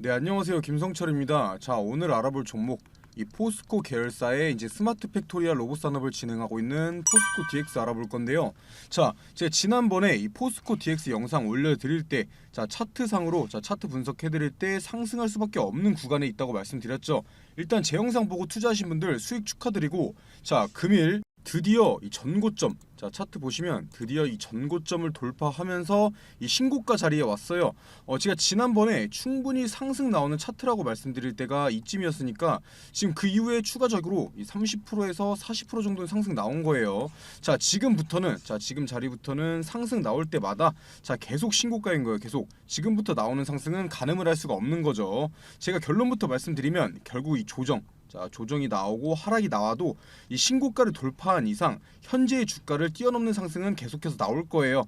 네, 안녕하세요. 김성철입니다. 자, 오늘 알아볼 종목, 이 포스코 계열사의 이제 스마트 팩토리아 로봇 산업을 진행하고 있는 포스코 DX 알아볼 건데요. 자, 제가 지난번에 이 포스코 DX 영상 올려드릴 때, 자, 차트상으로, 자, 차트 분석해드릴 때 상승할 수밖에 없는 구간에 있다고 말씀드렸죠. 일단 제 영상 보고 투자하신 분들 수익 축하드리고, 자, 금일 드디어 이 전고점, 자, 차트 보시면 드디어 이 전고점을 돌파하면서 이 신고가 자리에 왔어요. 제가 지난번에 충분히 상승 나오는 차트라고 말씀드릴 때가 이쯤이었으니까 지금 그 이후에 추가적으로 이 30%에서 40% 정도의 상승 나온 거예요. 자, 지금부터는, 자, 지금 자리부터는 상승 나올 때마다, 자, 계속 신고가인 거예요. 계속 지금부터 나오는 상승은 가늠을 할 수가 없는 거죠. 제가 결론부터 말씀드리면 결국 이 조정, 자, 조정이 나오고 하락이 나와도 이 신고가를 돌파한 이상 현재의 주가를 뛰어넘는 상승은 계속해서 나올 거예요.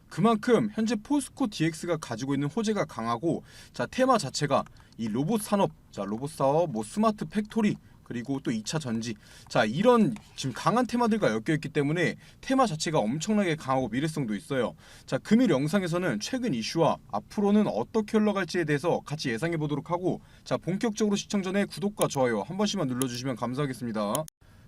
그만큼 현재 포스코 DX가 가지고 있는 호재가 강하고, 자, 테마 자체가 이 로봇 산업, 자, 로봇 사업, 뭐 스마트 팩토리, 그리고 또 2차 전지, 자, 이런 지금 강한 테마들과 엮여있기 때문에 테마 자체가 엄청나게 강하고 미래성도 있어요. 자, 금일 영상에서는 최근 이슈와 앞으로는 어떻게 흘러갈지에 대해서 같이 예상해보도록 하고, 자, 본격적으로 시청 전에 구독과 좋아요 한 번씩만 눌러주시면 감사하겠습니다.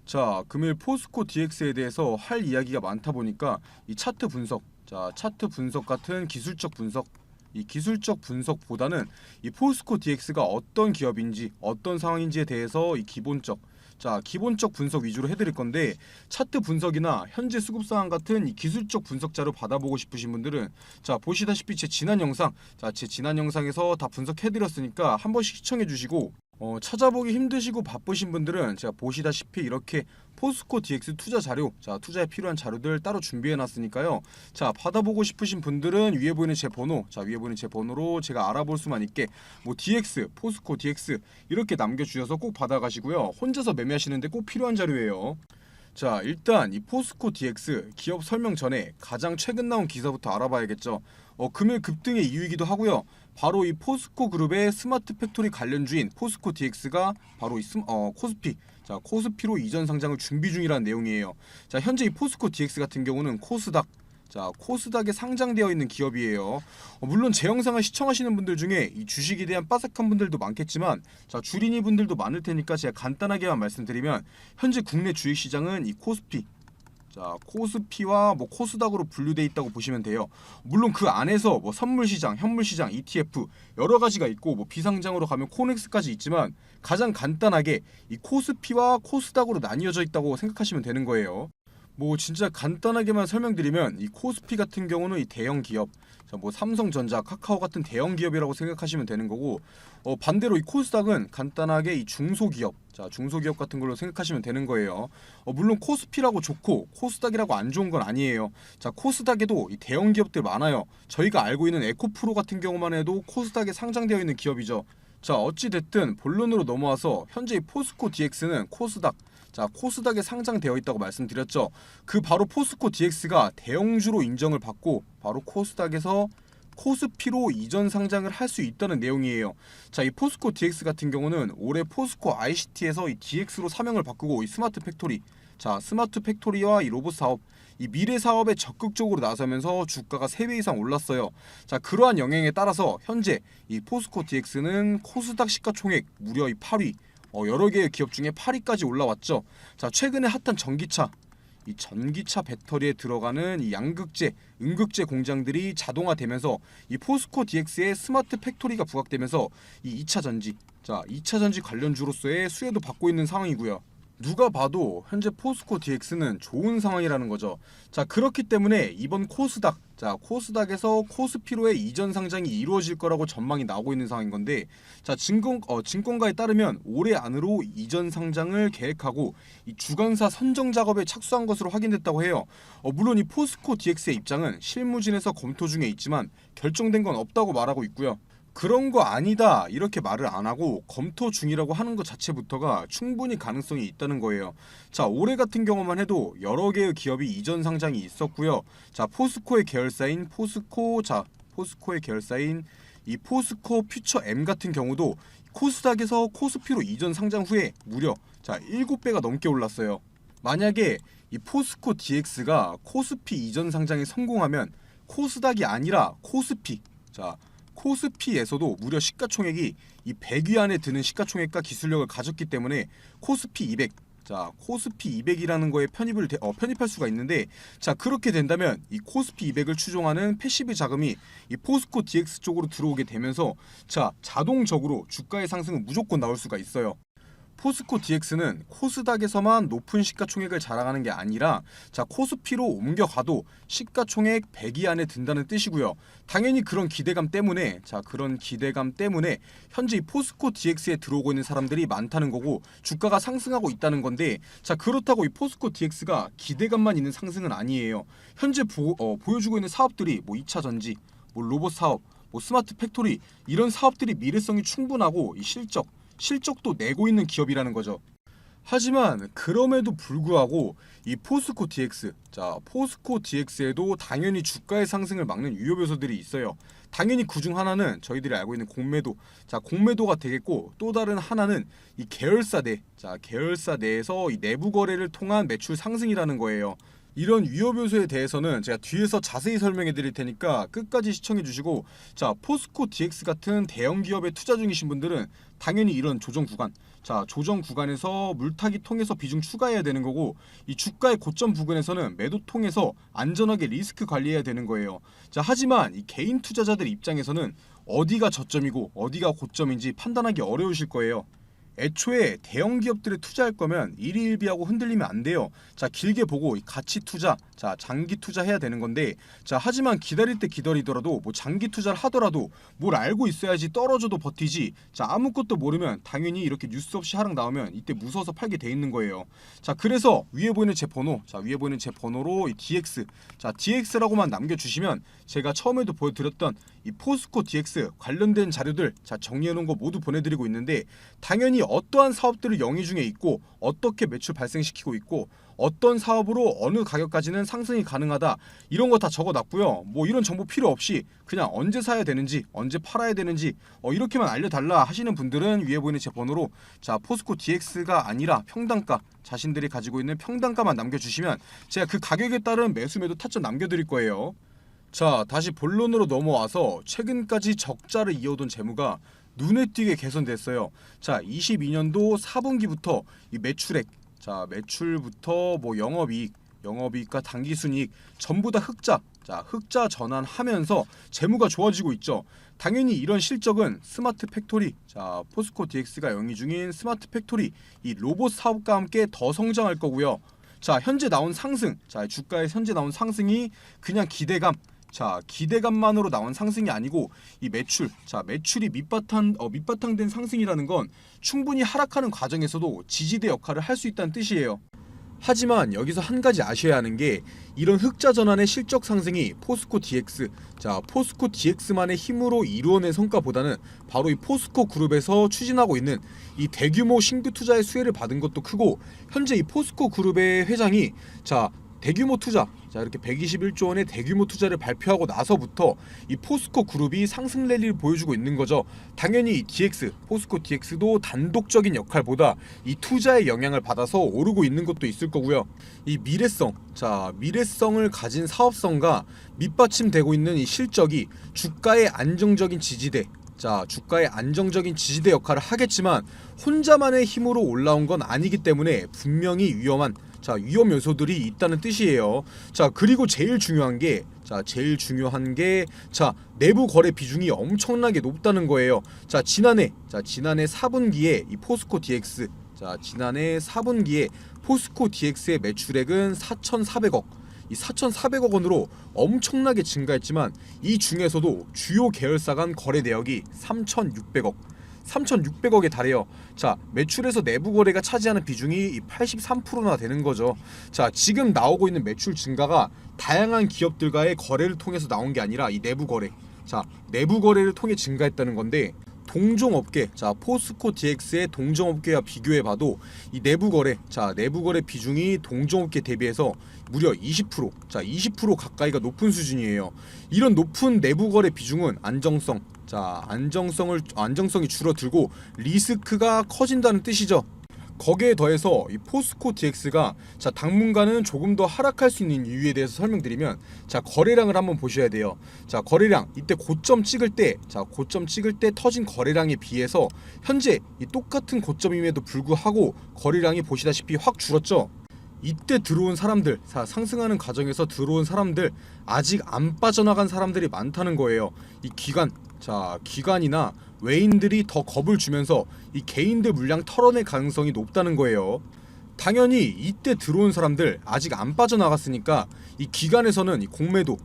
자, 금일 포스코 DX에 대해서 할 이야기가 많다 보니까 이 차트 분석, 자, 차트 분석 같은 기술적 분석, 이 기술적 분석보다는 이 포스코 DX가 어떤 기업인지 어떤 상황인지에 대해서 이 기본적, 자, 기본적 분석 위주로 해드릴 건데, 차트 분석이나 현재 수급 상황 같은 이 기술적 분석 자료 받아보고 싶으신 분들은, 자, 보시다시피 제 지난 영상, 자, 제 지난 영상에서 다 분석해드렸으니까 한 번씩 시청해주시고, 찾아보기 힘드시고 바쁘신 분들은 제가 보시다시피 이렇게 포스코 DX 투자 자료, 자, 투자에 필요한 자료들 따로 준비해 놨으니까요. 자, 받아보고 싶으신 분들은 위에 보이는 제 번호, 자, 위에 보이는 제 번호로 제가 알아볼 수만 있게 뭐 DX, 포스코 DX 이렇게 남겨주셔서 꼭 받아가시고요. 혼자서 매매하시는데 꼭 필요한 자료예요. 자, 일단 이 포스코 DX 기업 설명 전에 가장 최근 나온 기사부터 알아봐야겠죠. 금일 급등의 이유이기도 하고요. 바로 이 포스코 그룹의 스마트 팩토리 관련주인 포스코 DX가 바로 이 코스피, 자, 코스피로 이전 상장을 준비 중이라는 내용이에요. 자, 현재 이 포스코 DX 같은 경우는 코스닥, 자, 코스닥에 상장되어 있는 기업이에요. 물론 제 영상을 시청하시는 분들 중에 이 주식에 대한 빠삭한 분들도 많겠지만, 자, 주린이 분들도 많을 테니까 제가 간단하게만 말씀드리면, 현재 국내 주식시장은 이 코스피, 자, 코스피와 뭐 코스닥으로 분류돼 있다고 보시면 돼요. 물론 그 안에서 뭐 선물시장, 현물시장, ETF 여러 가지가 있고, 뭐 비상장으로 가면 코넥스까지 있지만, 가장 간단하게 이 코스피와 코스닥으로 나뉘어져 있다고 생각하시면 되는 거예요. 뭐 진짜 간단하게만 설명드리면 이 코스피 같은 경우는 이 대형 기업, 자, 뭐 삼성전자, 카카오 같은 대형 기업이라고 생각하시면 되는 거고, 반대로 이 코스닥은 간단하게 이 중소기업, 자, 중소기업 같은 걸로 생각하시면 되는 거예요. 물론 코스피라고 좋고 코스닥이라고 안 좋은 건 아니에요. 자, 코스닥에도 이 대형 기업들 많아요. 저희가 알고 있는 에코프로 같은 경우만 해도 코스닥에 상장되어 있는 기업이죠. 자, 어찌됐든 본론으로 넘어와서 현재 이 포스코 DX는 코스닥, 자, 코스닥에 상장되어 있다고 말씀드렸죠. 그 바로 포스코 DX가 대형주로 인정을 받고 바로 코스닥에서 코스피로 이전 상장을 할 수 있다는 내용이에요. 자, 이 포스코 DX 같은 경우는 올해 포스코 ICT에서 이 DX로 사명을 바꾸고 이 스마트 팩토리, 자, 스마트 팩토리와 이 로봇 사업, 이 미래 사업에 적극적으로 나서면서 주가가 3배 이상 올랐어요. 자, 그러한 영향에 따라서 현재 이 포스코 DX는 코스닥 시가총액 무려 이 8위, 여러 개의 기업 중에 8위까지 올라왔죠. 자, 최근에 핫한 전기차, 이 전기차 배터리에 들어가는 이 양극재, 음극재 공장들이 자동화되면서 이 포스코 DX의 스마트 팩토리가 부각되면서 이 2차 전지, 자, 2차 전지 관련주로서의 수혜도 받고 있는 상황이고요. 누가 봐도 현재 포스코 DX는 좋은 상황이라는 거죠. 자, 그렇기 때문에 이번 코스닥, 자, 코스닥에서 코스피로의 이전 상장이 이루어질 거라고 전망이 나오고 있는 상황인 건데, 자, 증권가에 따르면 올해 안으로 이전 상장을 계획하고 이 주관사 선정 작업에 착수한 것으로 확인됐다고 해요. 물론 이 포스코 DX의 입장은 실무진에서 검토 중에 있지만 결정된 건 없다고 말하고 있고요. 그런 거 아니다 이렇게 말을 안 하고 검토 중이라고 하는 것 자체부터가 충분히 가능성이 있다는 거예요. 자, 올해 같은 경우만 해도 여러 개의 기업이 이전 상장이 있었고요. 자, 포스코의 계열사인 포스코의 계열사인 이 포스코 퓨처 M 같은 경우도 코스닥에서 코스피로 이전 상장 후에 무려, 자, 7배가 넘게 올랐어요. 만약에 이 포스코 DX가 코스피 이전 상장에 성공하면 코스닥이 아니라 코스피, 자, 코스피에서도 무려 시가총액이 이 100위 안에 드는 시가총액과 기술력을 가졌기 때문에 코스피 200, 자 코스피 200이라는 거에 편입할 수가 있는데, 자 그렇게 된다면 이 코스피 200을 추종하는 패시브 자금이 이 포스코 DX 쪽으로 들어오게 되면서 자 자동적으로 주가의 상승은 무조건 나올 수가 있어요. 포스코 DX는 코스닥에서만 높은 시가총액을 자랑하는 게 아니라 자 코스피로 옮겨가도 시가총액 100위 안에 든다는 뜻이고요. 당연히 그런 기대감 때문에 현재 이 포스코 DX에 들어오고 있는 사람들이 많다는 거고 주가가 상승하고 있다는 건데, 자 그렇다고 이 포스코 DX가 기대감만 있는 상승은 아니에요. 현재 보여주고 있는 사업들이 뭐 2차 전지, 뭐 로봇 사업, 뭐 스마트 팩토리, 이런 사업들이 미래성이 충분하고 이 실적도 내고 있는 기업이라는 거죠. 하지만 그럼에도 불구하고 이 포스코 DX, 자 포스코 DX에도 당연히 주가의 상승을 막는 유효 요소들이 있어요. 당연히 그중 하나는 저희들이 알고 있는 공매도, 자 공매도가 되겠고, 또 다른 하나는 이 계열사 내에서 이 내부 거래를 통한 매출 상승이라는 거예요. 이런 위협 요소에 대해서는 제가 뒤에서 자세히 설명해 드릴 테니까 끝까지 시청해 주시고, 자 포스코 DX 같은 대형 기업에 투자 중이신 분들은 당연히 이런 조정 구간에서 물타기 통해서 비중 추가해야 되는 거고, 이 주가의 고점 부근에서는 매도 통해서 안전하게 리스크 관리해야 되는 거예요. 자 하지만 이 개인 투자자들 입장에서는 어디가 저점이고 어디가 고점인지 판단하기 어려우실 거예요. 애초에 대형 기업들에 투자할 거면 일희일비하고 흔들리면 안 돼요. 자 길게 보고 가치 투자, 자 장기 투자해야 되는 건데, 자 하지만 기다릴 때 기다리더라도 뭐 장기 투자를 하더라도 뭘 알고 있어야지. 떨어져도 버티지. 자 아무것도 모르면 당연히 이렇게 뉴스 없이 하락 나오면 이때 무서워서 팔게 돼 있는 거예요. 자 그래서 위에 보이는 제 번호로 이 DX, 자 DX라고만 남겨주시면 제가 처음에도 보여드렸던 이 포스코 DX 관련된 자료들 자 정리해 놓은 거 모두 보내드리고 있는데, 당연히 어떠한 사업들을 영위 중에 있고 어떻게 매출 발생시키고 있고 어떤 사업으로 어느 가격까지는 상승이 가능하다, 이런 거 다 적어놨고요. 뭐 이런 정보 필요 없이 그냥 언제 사야 되는지 언제 팔아야 되는지 이렇게만 알려달라 하시는 분들은 위에 보이는 제 번호로 자 포스코 DX가 아니라 평단가, 자신들이 가지고 있는 평단가만 남겨주시면 제가 그 가격에 따른 매수 매도 타점 남겨드릴 거예요. 자 다시 본론으로 넘어와서 최근까지 적자를 이어온 재무가 눈에 띄게 개선됐어요. 자 22년도 4분기부터 이 매출부터 뭐 영업이익과 당기순이익 전부 다 흑자 전환하면서 재무가 좋아지고 있죠. 당연히 이런 실적은 스마트 팩토리, 자 포스코 DX가 영위 중인 스마트 팩토리 이 로봇 사업과 함께 더 성장할 거고요. 자 현재 나온 상승, 자 주가의 현재 나온 상승이 그냥 기대감만으로 나온 상승이 아니고 이 매출이 밑바탕된 상승이라는 건 충분히 하락하는 과정에서도 지지대 역할을 할 수 있다는 뜻이에요. 하지만 여기서 한 가지 아셔야 하는 게, 이런 흑자 전환의 실적 상승이 포스코 DX만의 힘으로 이루어낸 성과보다는 바로 이 포스코 그룹에서 추진하고 있는 이 대규모 신규 투자의 수혜를 받은 것도 크고, 현재 이 포스코 그룹의 회장이 대규모 투자, 자 이렇게 121조 원의 대규모 투자를 발표하고 나서부터 이 포스코 그룹이 상승 랠리를 보여주고 있는 거죠. 당연히 포스코 DX도 단독적인 역할보다 이 투자의 영향을 받아서 오르고 있는 것도 있을 거고요. 이 미래성을 가진 사업성과 밑받침되고 있는 이 실적이 주가의 안정적인 지지대 역할을 하겠지만 하나만의 힘으로 올라온 건 아니기 때문에 분명히 위험 요소들이 있다는 뜻이에요. 자 그리고 제일 중요한 게 내부 거래 비중이 엄청나게 높다는 거예요. 지난해 4분기에 이 포스코 DX, 지난해 4분기에 포스코 DX의 매출액은 4,400억, 이 4,400억 원으로 엄청나게 증가했지만 이 중에서도 주요 계열사 간 거래 내역이 3,600억에 달해요. 자 매출에서 내부 거래가 차지하는 비중이 83%나 되는 거죠. 자 지금 나오고 있는 매출 증가가 다양한 기업들과의 거래를 통해서 나온 게 아니라 이 내부 거래를 통해 증가했다는 건데, 동종업계, 포스코 DX의 동종업계와 비교해봐도 이 내부 거래 비중이 동종업계 대비해서 무려 20% 가까이가 높은 수준이에요. 이런 높은 내부 거래 비중은 안정성이 줄어들고 리스크가 커진다는 뜻이죠. 거기에 더해서 이 포스코 DX가 자 당분간은 조금 더 하락할 수 있는 이유에 대해서 설명드리면, 자 거래량을 한번 보셔야 돼요. 자 거래량 이때 고점 찍을 때, 자 고점 찍을 때 터진 거래량에 비해서 현재 이 똑같은 고점임에도 불구하고 거래량이 보시다시피 확 줄었죠. 이때 들어온 사람들, 상승하는 과정에서 들어온 사람들, 아직 안 빠져나간 사람들이 많다는 거예요. 이 기관이나 외인들이 더 겁을 주면서 이 개인들 물량 털어낼 가능성이 높다는 거예요. 당연히 이때 들어온 사람들 아직 안 빠져나갔으니까 이 기관에서는 이 공매도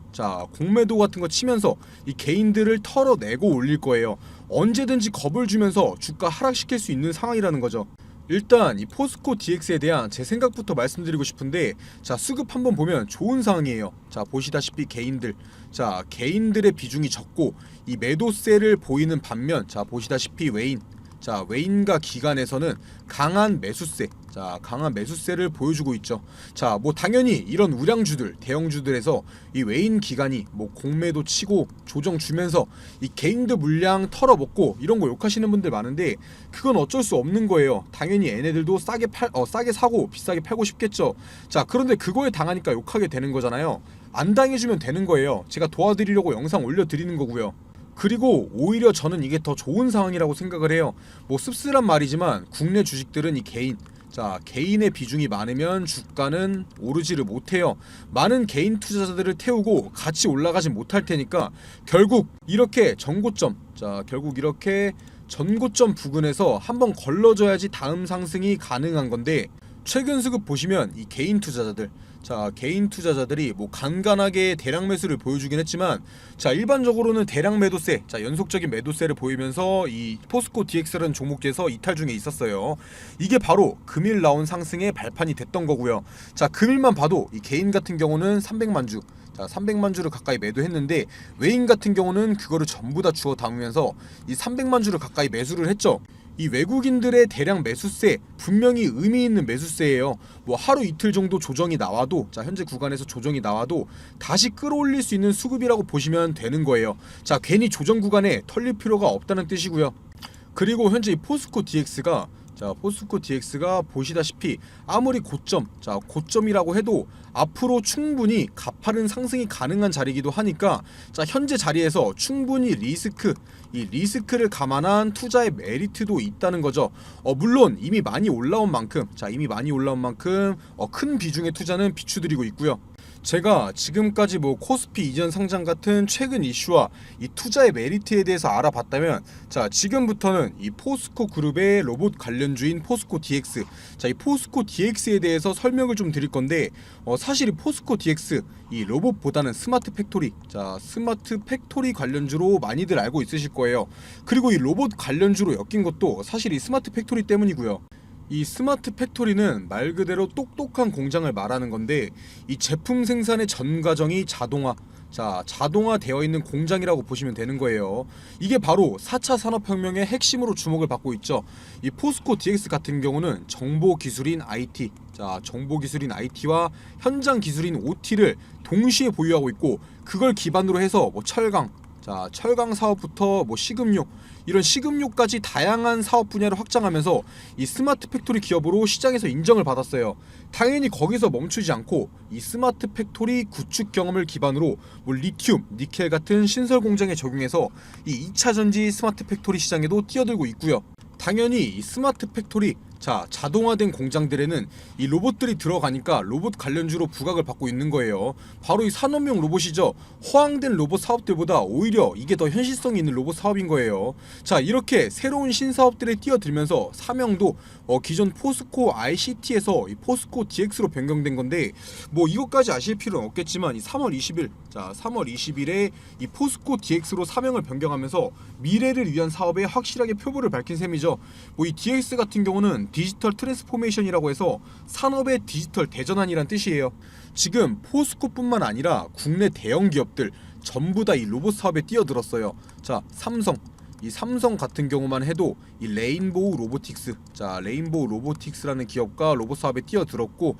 같은 거 치면서 이 개인들을 털어내고 올릴 거예요. 언제든지 겁을 주면서 주가 하락시킬 수 있는 상황이라는 거죠. 일단 이 포스코 DX에 대한 제 생각부터 말씀드리고 싶은데, 자 수급 한번 보면 좋은 상황이에요. 자 보시다시피 개인들의 비중이 적고 이 매도세를 보이는 반면, 자 보시다시피 외인과 기관에서는 강한 매수세를 보여주고 있죠. 자 뭐 당연히 이런 우량주들, 대형주들에서 이 외인 기관이 뭐 공매도 치고 조정 주면서 이 개인들 물량 털어먹고 이런 거 욕하시는 분들 많은데, 그건 어쩔 수 없는 거예요. 당연히 얘네들도 싸게 사고 비싸게 팔고 싶겠죠. 자 그런데 그거에 당하니까 욕하게 되는 거잖아요. 안 당해주면 되는 거예요. 제가 도와드리려고 영상 올려드리는 거고요. 그리고 오히려 저는 이게 더 좋은 상황이라고 생각을 해요. 뭐 씁쓸한 말이지만 국내 주식들은 이 개인의 비중이 많으면 주가는 오르지를 못해요. 많은 개인 투자자들을 태우고 같이 올라가지 못할 테니까 결국 이렇게 전고점 부근에서 한번 걸러줘야지 다음 상승이 가능한 건데, 최근 수급 보시면 이 개인 투자자들이 뭐 간간하게 대량 매수를 보여주긴 했지만, 자 일반적으로는 대량 매도세, 연속적인 매도세를 보이면서 이 포스코 DX라는 종목에서 이탈 중에 있었어요. 이게 바로 금일 나온 상승의 발판이 됐던 거고요. 자 금일만 봐도 이 개인 같은 경우는 300만 주를 가까이 매도했는데, 외인 같은 경우는 그거를 전부 다 주워 담으면서 이 300만 주를 가까이 매수를 했죠. 이 외국인들의 대량 매수세 분명히 의미 있는 매수세예요. 뭐 하루 이틀 정도 조정이 나와도, 현재 구간에서 조정이 나와도 다시 끌어올릴 수 있는 수급이라고 보시면 되는 거예요. 자 괜히 조정 구간에 털릴 필요가 없다는 뜻이고요. 그리고 현재 이 포스코 DX가 보시다시피 아무리 고점이라고 해도 앞으로 충분히 가파른 상승이 가능한 자리이기도 하니까, 자 현재 자리에서 충분히 리스크를 감안한 투자의 메리트도 있다는 거죠. 물론 이미 많이 올라온 만큼 큰 비중의 투자는 비추드리고 있고요. 제가 지금까지 뭐 코스피 이전 상장 같은 최근 이슈와 이 투자의 메리트에 대해서 알아봤다면, 자 지금부터는 이 포스코 그룹의 로봇 관련주인 포스코 DX, 이 포스코 DX에 대해서 설명을 좀 드릴 건데, 사실 이 포스코 DX 이 로봇보다는 스마트 팩토리 관련주로 많이들 알고 있으실 거예요. 그리고 이 로봇 관련주로 엮인 것도 사실 이 스마트 팩토리 때문이고요. 이 스마트 팩토리는 말 그대로 똑똑한 공장을 말하는 건데, 이 제품 생산의 전 과정이 자동화되어 있는 공장이라고 보시면 되는 거예요. 이게 바로 4차 산업혁명의 핵심으로 주목을 받고 있죠. 이 포스코 DX 같은 경우는 정보기술인 IT와 현장 기술인 OT를 동시에 보유하고 있고, 그걸 기반으로 해서 뭐 철강 사업부터 뭐 이런 식음료까지 다양한 사업 분야를 확장하면서 이 스마트 팩토리 기업으로 시장에서 인정을 받았어요. 당연히 거기서 멈추지 않고 이 스마트 팩토리 구축 경험을 기반으로 뭐 리튬, 니켈 같은 신설 공장에 적용해서 이 2차 전지 스마트 팩토리 시장에도 뛰어들고 있고요. 당연히 이 스마트 팩토리 자동화된 공장들에는 이 로봇들이 들어가니까 로봇 관련주로 부각을 받고 있는 거예요. 바로 이 산업용 로봇이죠. 호황된 로봇 사업들보다 오히려 이게 더 현실성이 있는 로봇 사업인 거예요. 자 이렇게 새로운 신사업들에 뛰어들면서 사명도 기존 포스코 ICT에서 이 포스코 DX로 변경된 건데, 뭐 이것까지 아실 필요는 없겠지만 이 3월 20일에 이 포스코 DX로 사명을 변경하면서 미래를 위한 사업에 확실하게 표부를 밝힌 셈이죠. 뭐 이 DX 같은 경우는 디지털 트랜스포메이션이라고 해서 산업의 디지털 대전환이란 뜻이에요. 지금 포스코뿐만 아니라 국내 대형 기업들 전부 다 이 로봇 사업에 뛰어들었어요. 자 삼성 같은 경우만 해도 이 레인보우 로보틱스라는 기업과 로봇 사업에 뛰어들었고,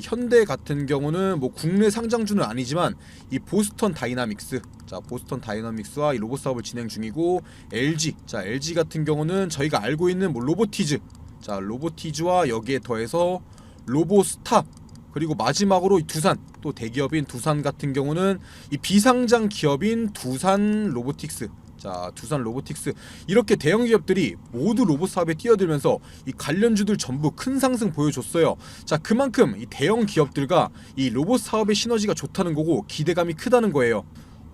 현대 같은 경우는 뭐 국내 상장주는 아니지만 이 보스턴 다이나믹스와 이 로봇 사업을 진행 중이고, LG 같은 경우는 저희가 알고 있는 뭐 로보티즈 자 로보티즈와 여기에 더해서 로보스타, 그리고 마지막으로 이 두산, 또 대기업인 두산 같은 경우는 이 비상장 기업인 두산 로보틱스. 자 두산 로보틱스, 이렇게 대형 기업들이 모두 로봇 사업에 뛰어들면서 이 관련주들 전부 큰 상승 보여줬어요. 자 그만큼 이 대형 기업들과 이 로봇 사업의 시너지가 좋다는 거고 기대감이 크다는 거예요.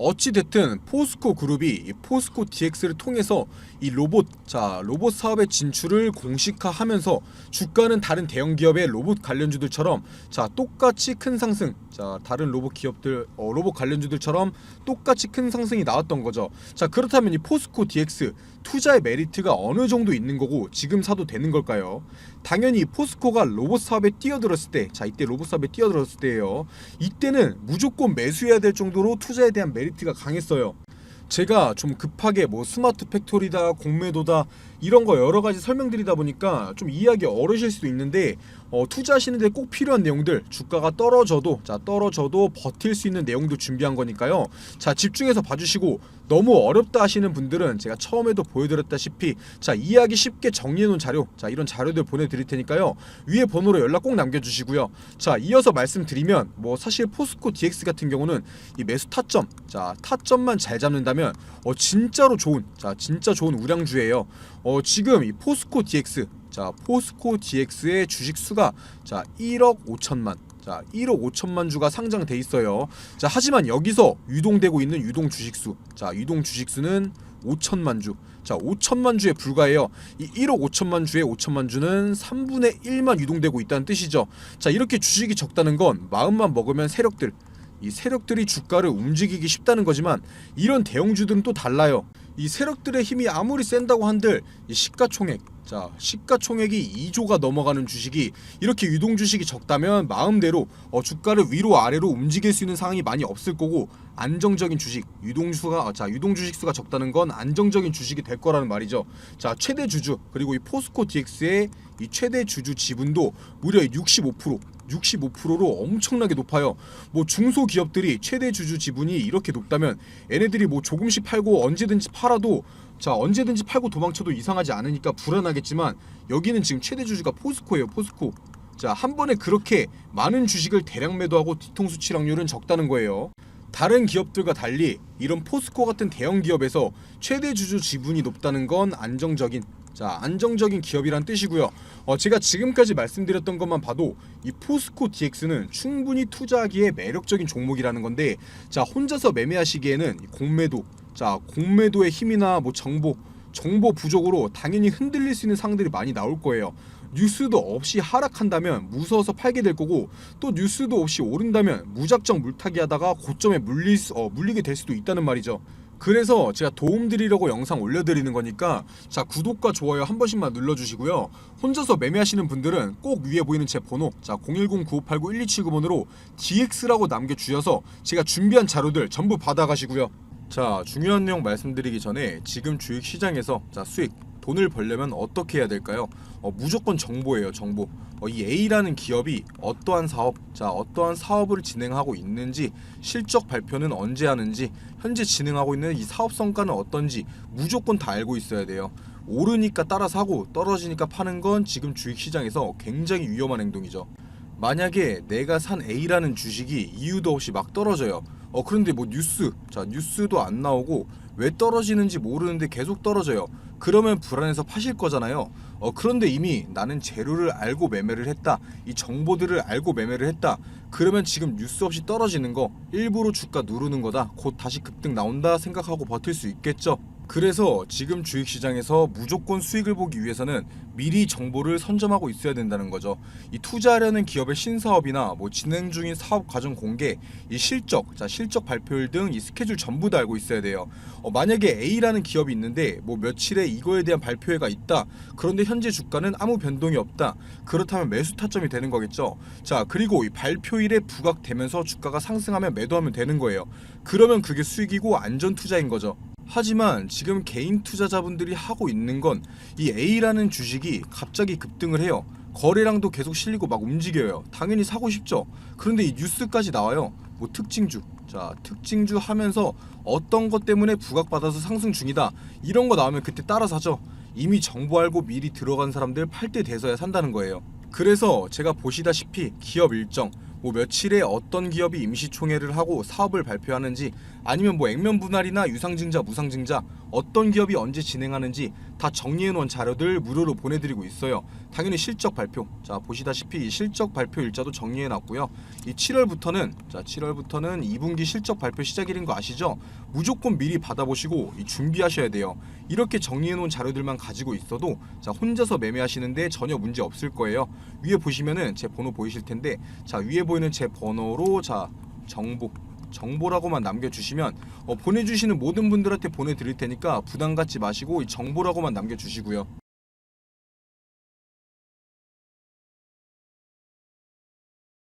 어찌됐든 포스코 그룹이 이 포스코 DX를 통해서 이 로봇 사업의 진출을 공식화하면서 주가는 다른 대형 기업의 로봇 관련주들처럼 자 똑같이 큰 상승, 자 다른 로봇 기업들 로봇 관련주들처럼 똑같이 큰 상승이 나왔던 거죠. 자 그렇다면 이 포스코 DX 투자의 메리트가 어느 정도 있는 거고 지금 사도 되는 걸까요? 당연히 포스코가 로봇 사업에 뛰어들었을 때, 자 이때 로봇 사업에 뛰어들었을 때예요. 이때는 무조건 매수해야 될 정도로 투자에 대한 메리트가 강했어요. 제가 좀 급하게 뭐 스마트 팩토리다, 공매도다 이런 거 여러 가지 설명드리다 보니까 좀 이해하기 어려우실 수도 있는데 투자하시는데 꼭 필요한 내용들, 주가가 떨어져도 버틸 수 있는 내용도 준비한 거니까요. 자 집중해서 봐주시고, 너무 어렵다 하시는 분들은 제가 처음에도 보여드렸다시피 자 이해하기 쉽게 정리해놓은 자료, 자 이런 자료들 보내드릴 테니까요. 위에 번호로 연락 꼭 남겨주시고요. 자 이어서 말씀드리면 뭐 사실 포스코 DX 같은 경우는 이 매수 타점, 자 타점만 잘 잡는다면 진짜 좋은 우량주예요. 지금 이 포스코 DX, 자 포스코 DX의 주식 수가 자 1억 5천만, 자 1억 5천만 주가 상장돼 있어요. 자 하지만 여기서 유동되고 있는 유동 주식수, 자 유동 주식수는 5천만 주, 자 5천만 주에 불과해요. 이 1억 5천만 주에 5천만 주는 3분의 1만 유동되고 있다는 뜻이죠. 자 이렇게 주식이 적다는 건 마음만 먹으면 이 세력들이 주가를 움직이기 쉽다는 거지만 이런 대형주들은 또 달라요. 이 세력들의 힘이 아무리 센다고 한들 이 시가총액이 2조가 넘어가는 주식이, 이렇게 유동 주식이 적다면 마음대로 주가를 위로 아래로 움직일 수 있는 상황이 많이 없을 거고, 안정적인 주식, 유동 주식 수가 적다는 건 안정적인 주식이 될 거라는 말이죠. 자 최대 주주, 그리고 이 포스코 DX의 이 최대 주주 지분도 무려 65%로 엄청나게 높아요. 뭐 중소기업들이 최대 주주 지분이 이렇게 높다면 얘네들이 뭐 조금씩 팔고 언제든지 도망쳐도 이상하지 않으니까 불안하겠지만, 여기는 지금 최대 주주가 포스코예요. 포스코. 자 한 번에 그렇게 많은 주식을 대량 매도하고 뒤통수 칠 확률은 적다는 거예요. 다른 기업들과 달리 이런 포스코 같은 대형 기업에서 최대 주주 지분이 높다는 건 안정적인 기업이란 뜻이고요. 제가 지금까지 말씀드렸던 것만 봐도 이 포스코 DX는 충분히 투자하기에 매력적인 종목이라는 건데, 자 혼자서 매매하시기에는 공매도의 힘이나 뭐 정보 부족으로 당연히 흔들릴 수 있는 상황들이 많이 나올 거예요. 뉴스도 없이 하락한다면 무서워서 팔게 될 거고, 또 뉴스도 없이 오른다면 무작정 물타기 하다가 고점에 물리게 될 수도 있다는 말이죠. 그래서 제가 도움드리려고 영상 올려드리는 거니까 자 구독과 좋아요 한 번씩만 눌러주시고요. 혼자서 매매하시는 분들은 꼭 위에 보이는 제 번호, 자 010-9589-1279번으로 DX라고 남겨주셔서 제가 준비한 자료들 전부 받아가시고요. 자 중요한 내용 말씀드리기 전에 지금 주식시장에서 수익, 돈을 벌려면 어떻게 해야 될까요? 무조건 정보예요. 정보. 이 A라는 기업이 어떠한 사업을 진행하고 있는지, 실적 발표는 언제 하는지, 현재 진행하고 있는 이 사업 성과는 어떤지 무조건 다 알고 있어야 돼요. 오르니까 따라 사고 떨어지니까 파는 건 지금 주식시장에서 굉장히 위험한 행동이죠. 만약에 내가 산 A라는 주식이 이유도 없이 막 떨어져요. 그런데 뭐 뉴스도 안 나오고 왜 떨어지는지 모르는데 계속 떨어져요. 그러면 불안해서 파실 거잖아요. 그런데 이미 나는 재료를 알고 매매를 했다, 이 정보들을 알고 매매를 했다, 그러면 지금 뉴스 없이 떨어지는 거 일부러 주가 누르는 거다, 곧 다시 급등 나온다 생각하고 버틸 수 있겠죠. 그래서 지금 주식시장에서 무조건 수익을 보기 위해서는 미리 정보를 선점하고 있어야 된다는 거죠. 이 투자하려는 기업의 신사업이나 뭐 진행 중인 사업 과정 공개, 이 실적 발표일 등 이 스케줄 전부 다 알고 있어야 돼요. 만약에 A라는 기업이 있는데 뭐 며칠에 이거에 대한 발표회가 있다, 그런데 현재 주가는 아무 변동이 없다, 그렇다면 매수 타점이 되는 거겠죠. 자 그리고 이 발표일에 부각되면서 주가가 상승하면 매도하면 되는 거예요. 그러면 그게 수익이고 안전 투자인 거죠. 하지만 지금 개인 투자자분들이 하고 있는 건 이 A라는 주식이 갑자기 급등을 해요. 거래량도 계속 실리고 막 움직여요. 당연히 사고 싶죠. 그런데 이 뉴스까지 나와요. 뭐 특징주, 자, 특징주 하면서 어떤 것 때문에 부각받아서 상승 중이다, 이런 거 나오면 그때 따라 사죠. 이미 정보 알고 미리 들어간 사람들 팔 때 돼서야 산다는 거예요. 그래서 제가 보시다시피 기업 일정, 뭐 며칠에 어떤 기업이 임시총회를 하고 사업을 발표하는지, 아니면 뭐 액면 분할이나 유상증자 무상증자 어떤 기업이 언제 진행하는지 다 정리해놓은 자료들 무료로 보내드리고 있어요. 당연히 실적 발표, 자 보시다시피 이 실적 발표 일자도 정리해놨고요. 이 7월부터는 2분기 실적 발표 시작일인 거 아시죠? 무조건 미리 받아보시고 준비하셔야 돼요. 이렇게 정리해놓은 자료들만 가지고 있어도 자 혼자서 매매하시는데 전혀 문제 없을 거예요. 위에 보시면은 제 번호 보이실 텐데, 자 위에 보이는 제 번호로 자 정보라고만 남겨주시면 보내주시는 모든 분들한테 보내드릴 테니까 부담 갖지 마시고 이 정보라고만 남겨주시고요.